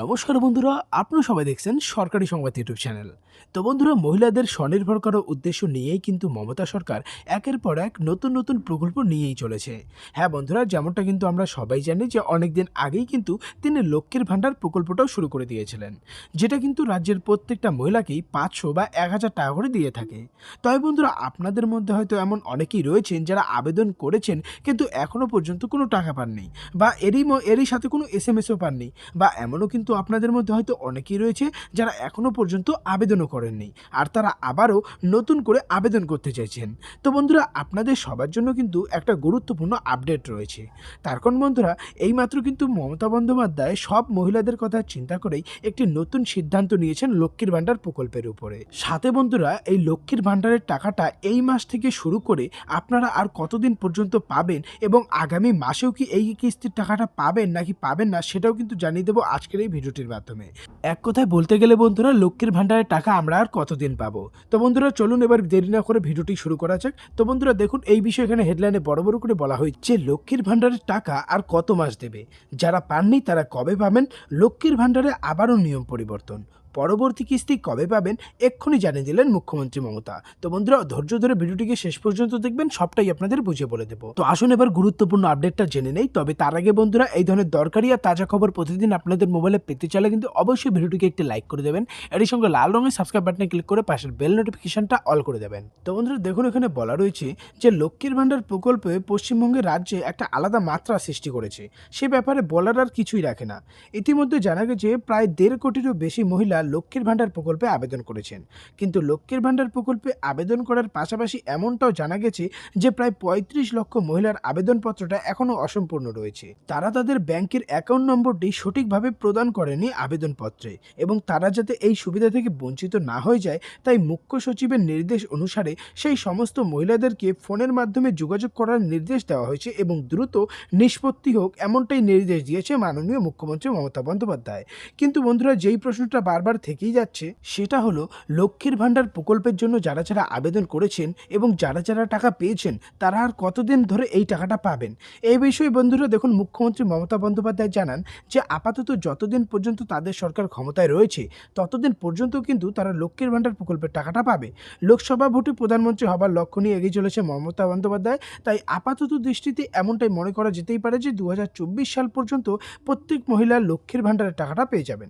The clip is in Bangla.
নমস্কার বন্ধুরা, আপনারা সবাই দেখছেন সরকারি সংবাদ ইউটিউব চ্যানেল। তো বন্ধুরা, মহিলাদের স্বনির্ভর করার উদ্দেশ্য নিয়েই কিন্তু মমতা সরকার একের পর এক নতুন নতুন প্রকল্প নিয়েই চলেছে। হ্যাঁ বন্ধুরা, যেমনটা কিন্তু আমরা সবাই জানি যে অনেকদিন আগেই কিন্তু তিনি লক্ষ্মীর ভাণ্ডার প্রকল্পটাও শুরু করে দিয়েছিলেন, যেটা কিন্তু রাজ্যের প্রত্যেকটা মহিলাকেই 500 বা 1000 টাকা করে দিয়ে থাকে। তবে বন্ধুরা, আপনাদের মধ্যে হয়তো এমন অনেকেই রয়েছেন যারা আবেদন করেছেন কিন্তু এখনও পর্যন্ত কোনো টাকা পাননি, বা এরই সাথে কোনো এসএমএসও পাননি, বা এমনও কিন্তু আপনাদের মধ্যে হয়তো অনেকেই রয়েছে যারা এখনও পর্যন্ত আবেদনও করেননি, আর তারা আবারও নতুন করে আবেদন করতে চাইছেন। তো বন্ধুরা, আপনাদের সবার জন্য কিন্তু একটা গুরুত্বপূর্ণ আপডেট রয়েছে। তার কারণ বন্ধুরা, এইমাত্র কিন্তু মমতা বন্দ্যোপাধ্যায় সব মহিলাদের কথা চিন্তা করেই একটি নতুন সিদ্ধান্ত নিয়েছেন লক্ষ্মীর ভাণ্ডার প্রকল্পের উপরে। সাথে বন্ধুরা, এই লক্ষ্মীর ভাণ্ডারের টাকাটা এই মাস থেকে শুরু করে আপনারা আর কতদিন পর্যন্ত পাবেন এবং আগামী মাসেও কি এই কিস্তির টাকাটা পাবেন নাকি পাবেন না, সেটাও কিন্তু জানিয়ে দেবো আজকের এই ভিডিওটির মাধ্যমে। এক কথায় বলতে গেলে বন্ধুরা, লক্ষ্মীর ভাণ্ডারের টাকা আমরা আর কতদিন পাবো। তো বন্ধুরা, চলুন এবার দেরি না করে ভিডিওটি শুরু করা যাক। তো বন্ধুরা দেখুন, এই বিষয়ে এখানে হেডলাইনে বড় বড় করে বলা হয়েছে লক্ষ্মীর ভাণ্ডারের টাকা আর কত মাস দেবে, যারা পাননি তারা কবে পাবেন, লক্ষ্মীর ভাণ্ডারে আবারও নিয়ম পরিবর্তন, পরবর্তী কিস্তি কবে পাবেন, এক্ষুনি জানিয়ে দিলেন মুখ্যমন্ত্রী মমতা। তো বন্ধুরা, ধৈর্য ধরে ভিডিওটিকে শেষ পর্যন্ত দেখবেন, সবটাই আপনাদের বুঝিয়ে বলে দেবো। তো আসুন এবার গুরুত্বপূর্ণ আপডেটটা জেনে নেই। তবে তার আগে বন্ধুরা, এই ধরনের দরকারি আর তাজা খবর প্রতিদিন আপনাদের মোবাইলে পেতে চাইলে কিন্তু অবশ্যই ভিডিওটিকে একটি লাইক করে দেবেন, এর সঙ্গে লাল রঙের সাবস্ক্রাইব বাটনে ক্লিক করে পাশের বেল নোটিফিকেশনটা অল করে দেবেন। তো বন্ধুরা দেখুন, এখানে বলা রয়েছে যে লক্ষ্মীর ভাণ্ডার প্রকল্পে পশ্চিমবঙ্গের রাজ্যে একটা আলাদা মাত্রা সৃষ্টি করেছে, সে ব্যাপারে বলার আর কিছুই রাখে না। ইতিমধ্যে জানা গেছে প্রায় 1.5 কোটিরও বেশি মহিলা লক্ষ্মীর ভাণ্ডার প্রকল্পে আবেদন করেছেন। কিন্তু লক্ষ্মীর ভাণ্ডার প্রকল্পে আবেদন করার পাশাপাশি এমনটাও জানা গেছে যে প্রায় 35 লক্ষ মহিলার আবেদনপত্রটা এখনও অসম্পূর্ণ রয়েছে। তারা তাদের ব্যাংকের অ্যাকাউন্ট নম্বরটি সঠিকভাবে প্রদান করেনি আবেদনপত্রে, এবং তারা যাতে এই সুবিধা থেকে বঞ্চিত না হয়ে যায় তাই মুখ্য সচিবের নির্দেশ অনুসারে সেই সমস্ত মহিলাদেরকে ফোনের মাধ্যমে যোগাযোগ করার নির্দেশ দেওয়া হয়েছে এবং দ্রুত নিষ্পত্তি হোক, এমনটাই নির্দেশ দিয়েছে মাননীয় মুখ্যমন্ত্রী মমতা বন্দ্যোপাধ্যায়। কিন্তু বন্ধুরা, যেই প্রশ্নটা বারবার থেকেই যাচ্ছে সেটা হলো লক্ষ্মীর ভাণ্ডার প্রকল্পের জন্য যারা যারা আবেদন করেছেন এবং যারা যারা টাকা পেয়েছেন তারা আর কতদিন ধরে এই টাকাটা পাবেন। এই বিষয়ে বন্ধুরা দেখুন, মুখ্যমন্ত্রী মমতা বন্দ্যোপাধ্যায় জানান যে আপাতত যতদিন পর্যন্ত তাদের সরকার ক্ষমতায় রয়েছে ততদিন পর্যন্ত কিন্তু তারা লক্ষ্মীর ভাণ্ডার প্রকল্পের টাকাটা পাবে। লোকসভা ভোটে প্রধানমন্ত্রী হবার লক্ষ্য নিয়ে এগিয়ে চলেছে মমতা বন্দ্যোপাধ্যায়, তাই আপাতত দৃষ্টিতে এমনটাই মনে করা যেতেই পারে যে 2024 সাল পর্যন্ত প্রত্যেক মহিলা লক্ষ্মীর ভাণ্ডারের টাকাটা পেয়ে যাবেন।